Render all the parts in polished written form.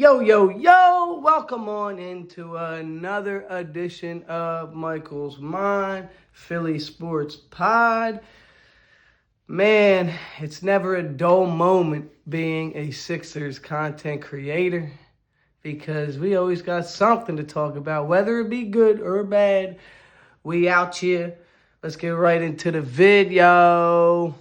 Yo, yo, yo, welcome on into another edition of Michael's Mind, Philly Sports Pod. Man, it's never a dull moment being a Sixers content creator because we always got something to talk about, whether it be good or bad. We out here. Let's get right into the video.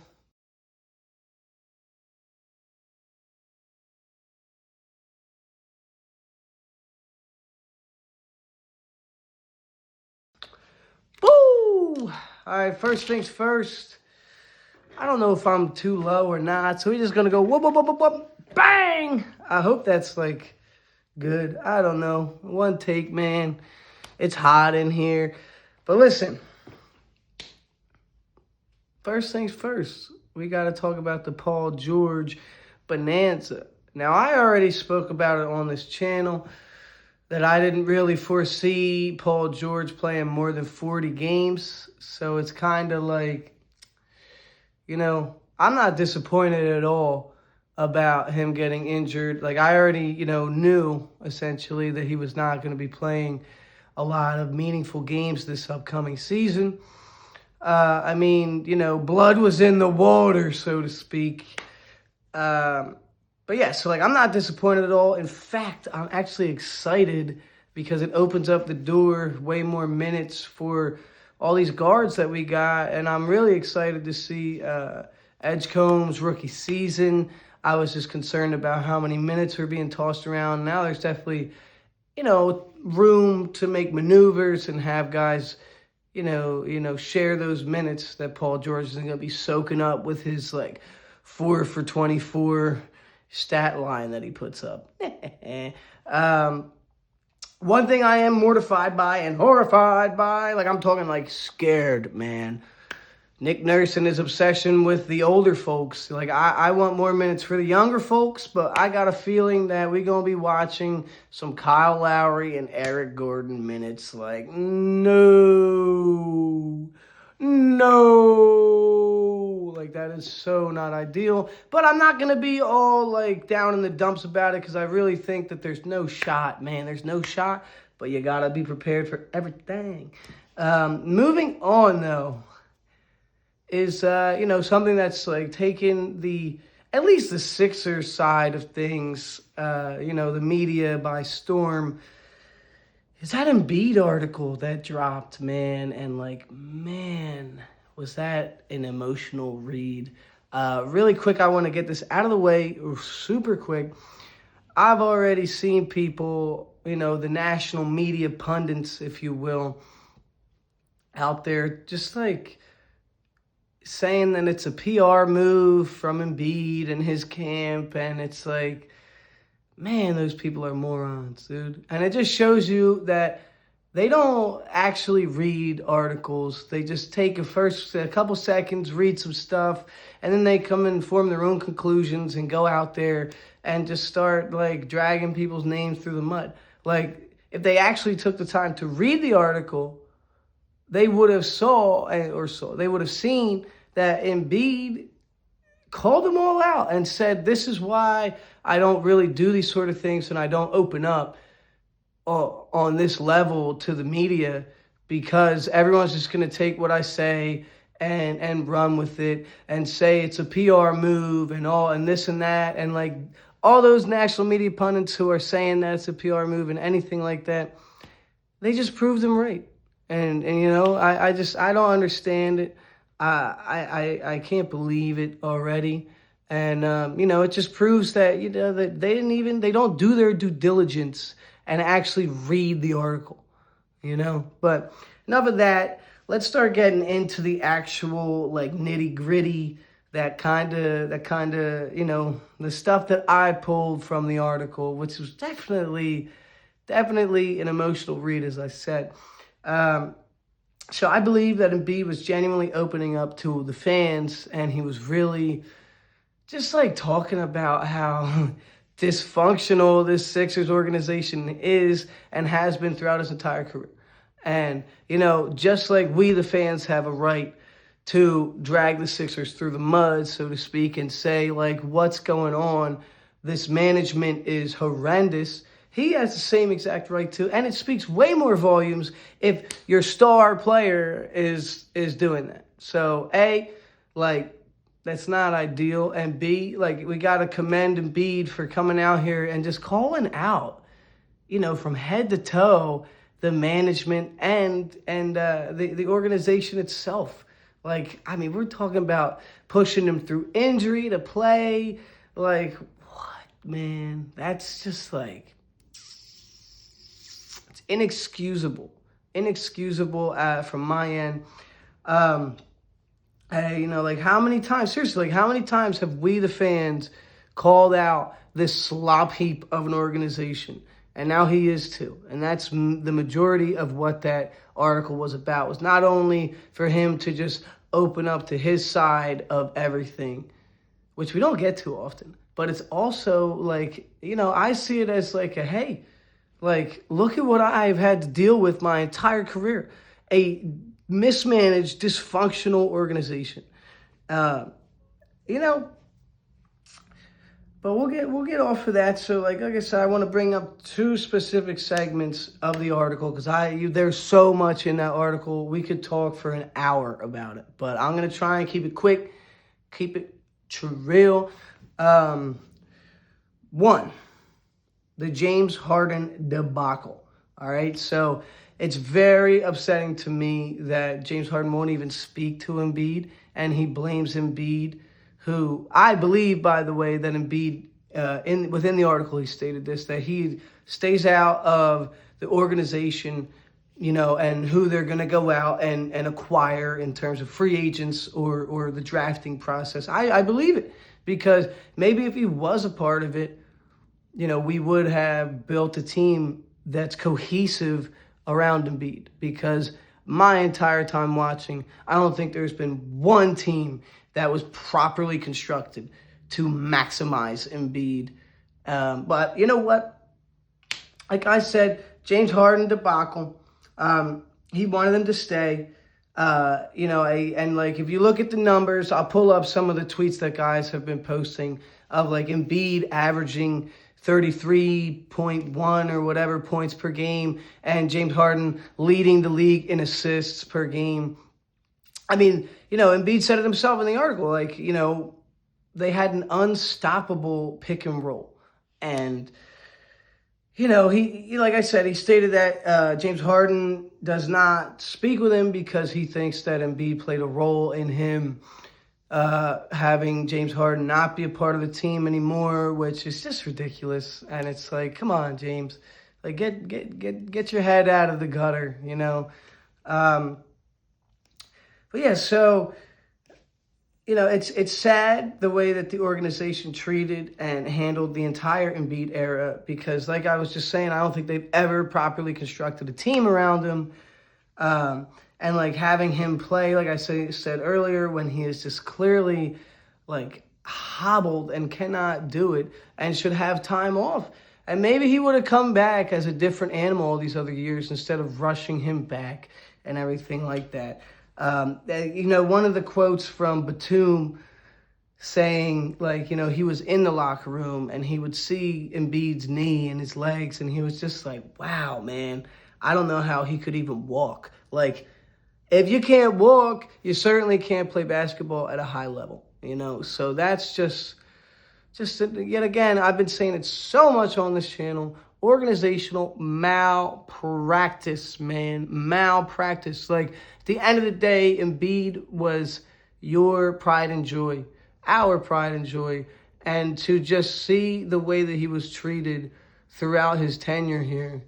Woo! All right, first things first. I don't know if I'm too low or not, so we're just gonna go whoop, whoop, whoop, whoop, whoop, bang! I hope that's like good. I don't know. One take, man. It's hot in here. But listen, first things first, we gotta talk about the Paul George bonanza. Now, I already spoke about it on this channel that I didn't really foresee Paul George playing more than 40 games. So it's kind of like, I'm not disappointed at all about him getting injured. Like, I already, knew essentially that he was not going to be playing a lot of meaningful games this upcoming season. Blood was in the water, so to speak. But yeah, so I'm not disappointed at all. In fact, I'm actually excited because it opens up the door, way more minutes for all these guards that we got. And I'm really excited to see Edgecombe's rookie season. I was just concerned about how many minutes were being tossed around. Now there's definitely, room to make maneuvers and have guys, share those minutes that Paul George is going to be soaking up with his 4 for 24 stat line that he puts up. One thing I am mortified by and horrified by, I'm talking scared, man. Nick Nurse and his obsession with the older folks. I want more minutes for the younger folks, but I got a feeling that we're going to be watching some Kyle Lowry and Eric Gordon minutes. No. That is so not ideal. But I'm not going to be all, down in the dumps about it because I really think that there's no shot, man. There's no shot, but you got to be prepared for everything. Moving on, though, is, something that's, taking at least the Sixers side of things, the media by storm, is that Embiid article that dropped, man. And, man, was that an emotional read. Really quick, I want to get this out of the way super quick. I've already seen people, the national media pundits, if you will, out there just saying that it's a PR move from Embiid and his camp, and it's man, those people are morons, dude. And it just shows you that they don't actually read articles. They just take a couple seconds, read some stuff, and then they come and form their own conclusions and go out there and just start dragging people's names through the mud. If they actually took the time to read the article, they would have they would have seen that Embiid called them all out and said, this is why I don't really do these sort of things and I don't open up on this level to the media, because everyone's just going to take what I say and run with it and say it's a PR move and this and that. And all those national media pundits who are saying that it's a PR move and anything like that, they just proved them right. And I don't understand it. I can't believe it already. And, it just proves that, that they don't do their due diligence and actually read the article, But enough of that. Let's start getting into the actual nitty gritty, that kind of, the stuff that I pulled from the article, which was definitely an emotional read, as I said. So I believe that Embiid was genuinely opening up to the fans, and he was really just talking about how dysfunctional this Sixers organization is and has been throughout his entire career. And, just like we, the fans, have a right to drag the Sixers through the mud, so to speak, and say, what's going on this management is horrendous, he has the same exact right to, and it speaks way more volumes if your star player is doing that. So A, like, that's not ideal, and B, like, we got to commend Embiid for coming out here and just calling out, from head to toe, the management and the organization itself. Like, I mean, we're talking about pushing him through injury to play. Like, what, man? That's just like, it's inexcusable. Inexcusable from my end. Like, how many times, seriously, like, how many times have we, the fans, called out this slop heap of an organization? And now he is too. And that's the majority of what that article was about, was not only for him to just open up to his side of everything, which we don't get too often, but it's also like, I see it as like hey, like, look at what I've had to deal with my entire career. A mismanaged, dysfunctional organization. But we'll get off of that. So like I said, I want to bring up two specific segments of the article because there's so much in that article. We could talk for an hour about it, but I'm gonna try and keep it quick, keep it real. One, the James Harden debacle. All right, so it's very upsetting to me that James Harden won't even speak to Embiid, and he blames Embiid, who I believe, by the way, that Embiid, within the article, he stated this, that he stays out of the organization, and who they're going to go out and acquire in terms of free agents or the drafting process. I believe it, because maybe if he was a part of it, we would have built a team that's cohesive around Embiid, because my entire time watching, I don't think there's been one team that was properly constructed to maximize Embiid. But you know what? Like I said, James Harden debacle. He wanted them to stay. And like, if you look at the numbers, I'll pull up some of the tweets that guys have been posting of like Embiid averaging 33.1 or whatever points per game, and James Harden leading the league in assists per game. I mean, Embiid said it himself in the article, like, they had an unstoppable pick and roll. And, he like I said, he stated that James Harden does not speak with him because he thinks that Embiid played a role in him having James Harden not be a part of the team anymore, which is just ridiculous. And it's like, come on, James, like, get your head out of the gutter, But yeah, so, it's sad the way that the organization treated and handled the entire Embiid era, because like I was just saying, I don't think they've ever properly constructed a team around him. And like having him play, like I said earlier, when he is just clearly like hobbled and cannot do it and should have time off. And maybe he would have come back as a different animal all these other years instead of rushing him back and everything like that. One of the quotes from Batum saying, like, he was in the locker room and he would see Embiid's knee and his legs, and he was just like, wow, man, I don't know how he could even walk. Like, if you can't walk, you certainly can't play basketball at a high level, So that's just yet again, I've been saying it so much on this channel. Organizational malpractice, man. Malpractice. Like, at the end of the day, Embiid was your pride and joy, our pride and joy. And to just see the way that he was treated throughout his tenure here,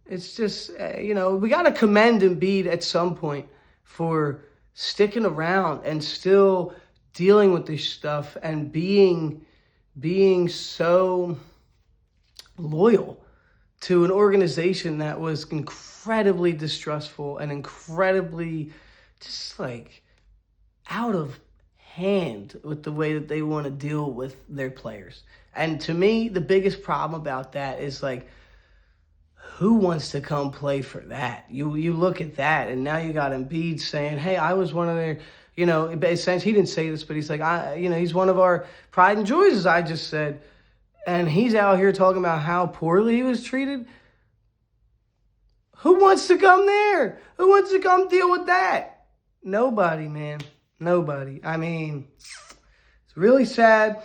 it's just, we got to commend Embiid at some point for sticking around and still dealing with this stuff and being so loyal to an organization that was incredibly distrustful and incredibly just like out of hand with the way that they want to deal with their players. And to me, the biggest problem about that is like, who wants to come play for that? You look at that, and now you got Embiid saying, hey, I was one of their, in a sense, he didn't say this, but he's like, he's one of our pride and joys, as I just said. and he's out here talking about how poorly he was treated. Who wants to come there? Who wants to come deal with that? Nobody, man. Nobody. I mean, it's really sad.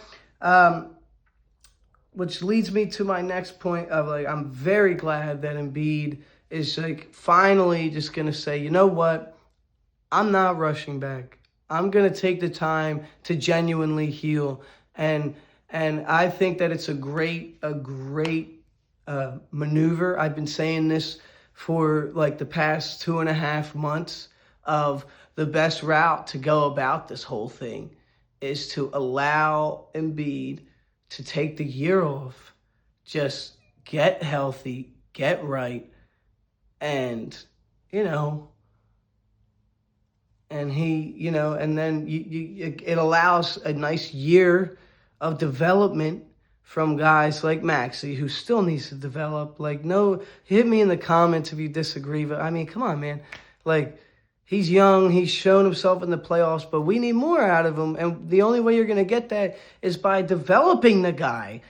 Which leads me to my next point of, like, I'm very glad that Embiid is, like, finally just going to say, you know what? I'm not rushing back. I'm going to take the time to genuinely heal. And I think that it's a great maneuver. I've been saying this for like the past 2.5 months of the best route to go about this whole thing is to allow Embiid to take the year off, just get healthy, get right, and, and he, and then it allows a nice year of development from guys like Maxey, who still needs to develop. Like, no, hit me in the comments if you disagree, but I mean, come on, man. Like, he's young, he's shown himself in the playoffs, but we need more out of him, and the only way you're going to get that is by developing the guy.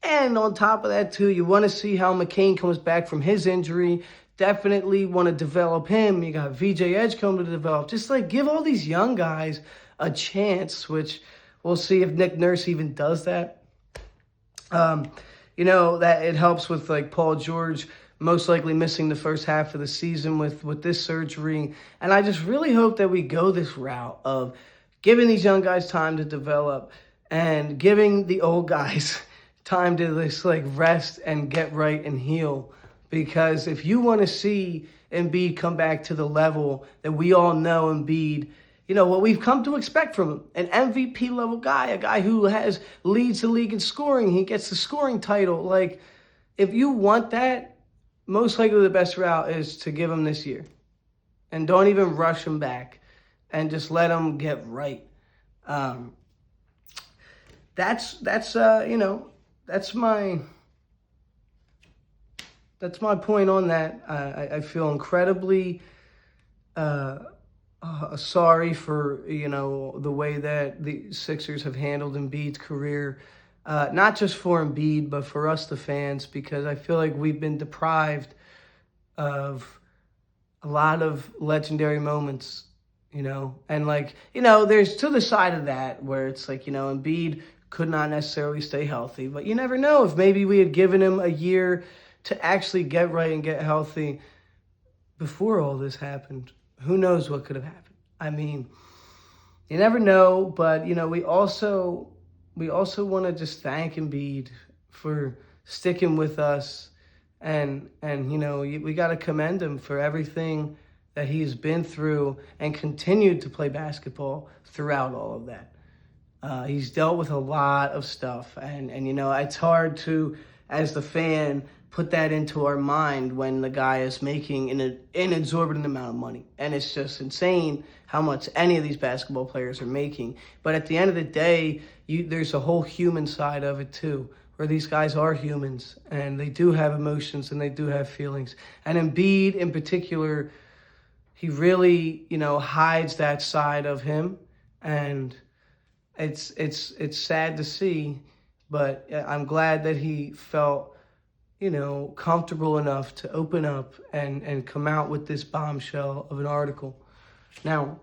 And on top of that, too, you want to see how McCain comes back from his injury. Definitely want to develop him. You got VJ Edge coming to develop. Just, like, give all these young guys a chance, which we'll see if Nick Nurse even does that. That it helps with, like, Paul George most likely missing the first half of the season with this surgery. And I just really hope that we go this route of giving these young guys time to develop and giving the old guys time to just, like, rest and get right and heal. Because if you want to see Embiid come back to the level that we all know Embiid, what we've come to expect from him, an MVP level guy, a guy who leads the league in scoring. He gets the scoring title. Like, if you want that, most likely the best route is to give him this year. And don't even rush him back and just let him get right. That's my point on that. I feel incredibly sorry for, the way that the Sixers have handled Embiid's career. Not just for Embiid, but for us, the fans, because I feel like we've been deprived of a lot of legendary moments, And, like, there's to the side of that where it's like, Embiid could not necessarily stay healthy. But you never know if maybe we had given him a year to actually get right and get healthy before all this happened. Who knows what could have happened? I mean, you never know, but, we also want to just thank Embiid for sticking with us. And we got to commend him for everything that he's been through and continued to play basketball throughout all of that. He's dealt with a lot of stuff. And it's hard to, as the fan, put that into our mind when the guy is making an exorbitant amount of money. And it's just insane how much any of these basketball players are making. But at the end of the day, there's a whole human side of it too, where these guys are humans and they do have emotions and they do have feelings. And Embiid in particular, he really, hides that side of him. And it's sad to see, but I'm glad that he felt comfortable enough to open up and come out with this bombshell of an article. Now,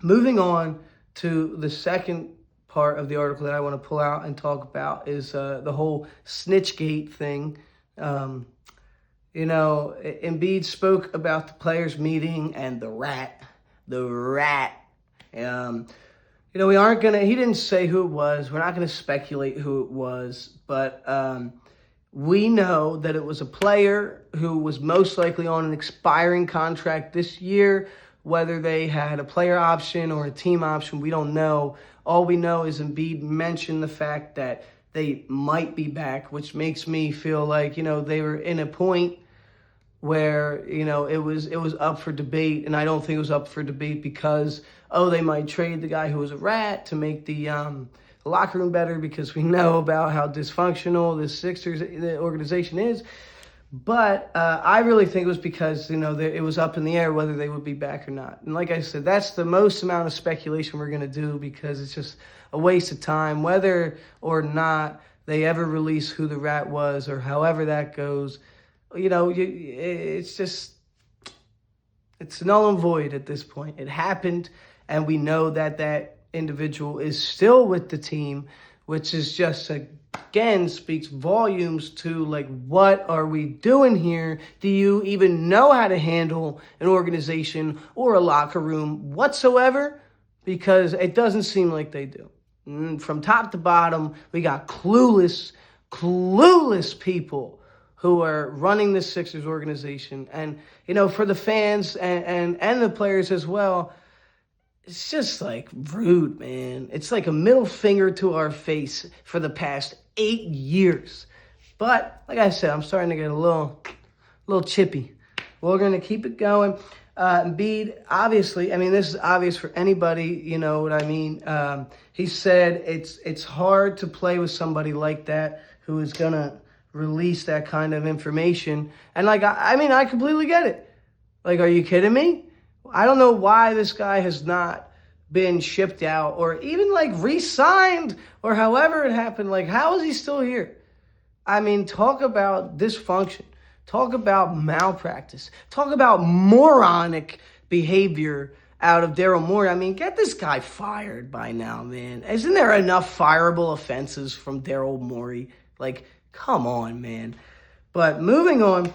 moving on to the second part of the article that I want to pull out and talk about is the whole Snitchgate thing. Embiid spoke about the players' meeting and the rat. We aren't going to, he didn't say who it was. We're not going to speculate who it was, but we know that it was a player who was most likely on an expiring contract this year. Whether they had a player option or a team option, we don't know. All we know is Embiid mentioned the fact that they might be back, which makes me feel like, they were in a point where, it was up for debate. And I don't think it was up for debate because, they might trade the guy who was a rat to make the locker room better, because we know about how dysfunctional the Sixers the organization is. But I really think it was because, it was up in the air whether they would be back or not. And like I said, that's the most amount of speculation we're going to do, because it's just a waste of time. Whether or not they ever release who the rat was or however that goes, it's just, it's null and void at this point. It happened, and we know that that individual is still with the team, which is just, again, speaks volumes to, like, what are we doing here? Do you even know how to handle an organization or a locker room whatsoever? Because it doesn't seem like they do. From top to bottom, we got clueless people who are running the Sixers organization. And, for the fans and the players as well, it's just, like, rude, man. It's like a middle finger to our face for the past 8 years. But, like I said, I'm starting to get a little chippy. We're going to keep it going. Embiid, obviously, this is obvious for anybody, you know what I mean? He said it's hard to play with somebody like that who is going to release that kind of information. And, like, I completely get it. Like, are you kidding me? I don't know why this guy has not been shipped out or even, like, re-signed or however it happened. Like, how is he still here? Talk about dysfunction. Talk about malpractice. Talk about moronic behavior out of Daryl Morey. Get this guy fired by now, man. Isn't there enough fireable offenses from Daryl Morey? Like, come on, man. But moving on,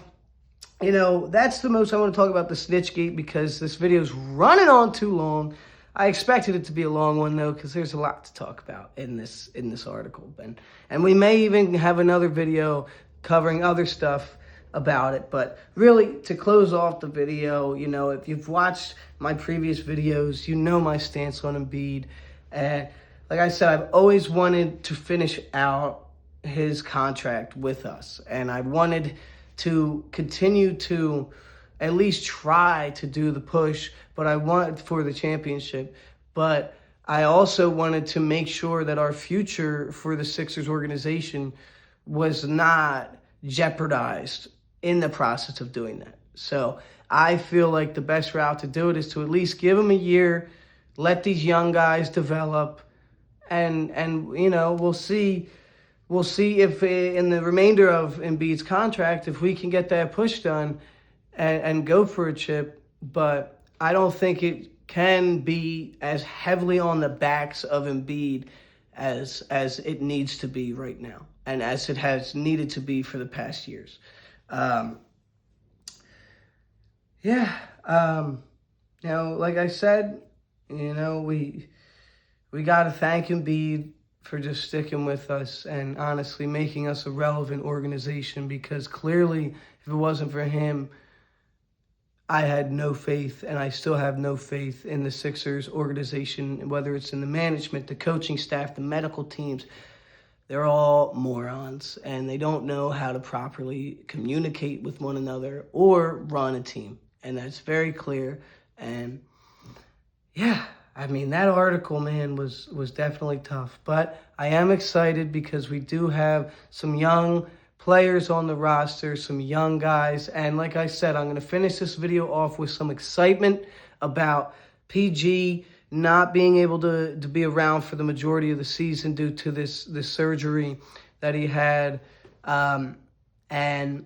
that's the most I want to talk about the Snitchgate because this video is running on too long. I expected it to be a long one, though, because there's a lot to talk about in this article. And we may even have another video covering other stuff about it. But really, to close off the video, if you've watched my previous videos, you know my stance on Embiid. And like I said, I've always wanted to finish out his contract with us. And I wanted to continue to at least try to do the push, but I wanted for the championship. But I also wanted to make sure that our future for the Sixers organization was not jeopardized in the process of doing that. So I feel like the best route to do it is to at least give them a year, let these young guys develop, and we'll see if in the remainder of Embiid's contract, if we can get that push done and go for a chip. But I don't think it can be as heavily on the backs of Embiid as it needs to be right now, and as it has needed to be for the past years. Like I said, we got to thank Embiid for just sticking with us and honestly making us a relevant organization, because clearly if it wasn't for him, I had no faith, and I still have no faith in the Sixers organization, whether it's in the management, the coaching staff, the medical teams. They're all morons, and they don't know how to properly communicate with one another or run a team. And that's very clear. And that article, man, was definitely tough. But I am excited because we do have some young players on the roster, some young guys. And like I said, I'm going to finish this video off with some excitement about PG not being able to be around for the majority of the season due to this surgery that he had. And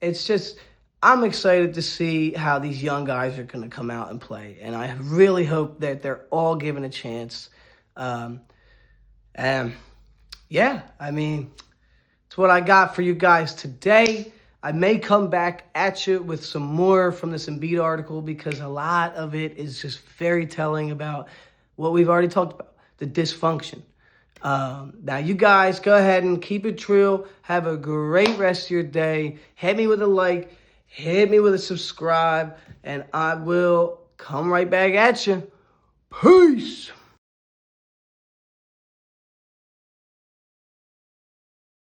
it's just, I'm excited to see how these young guys are going to come out and play. And I really hope that they're all given a chance. It's what I got for you guys today. I may come back at you with some more from this Embiid article, because a lot of it is just very telling about what we've already talked about, the dysfunction. Now, you guys go ahead and keep it true. Have a great rest of your day. Hit me with a like. Hit me with a subscribe. And I will come right back at you. Peace.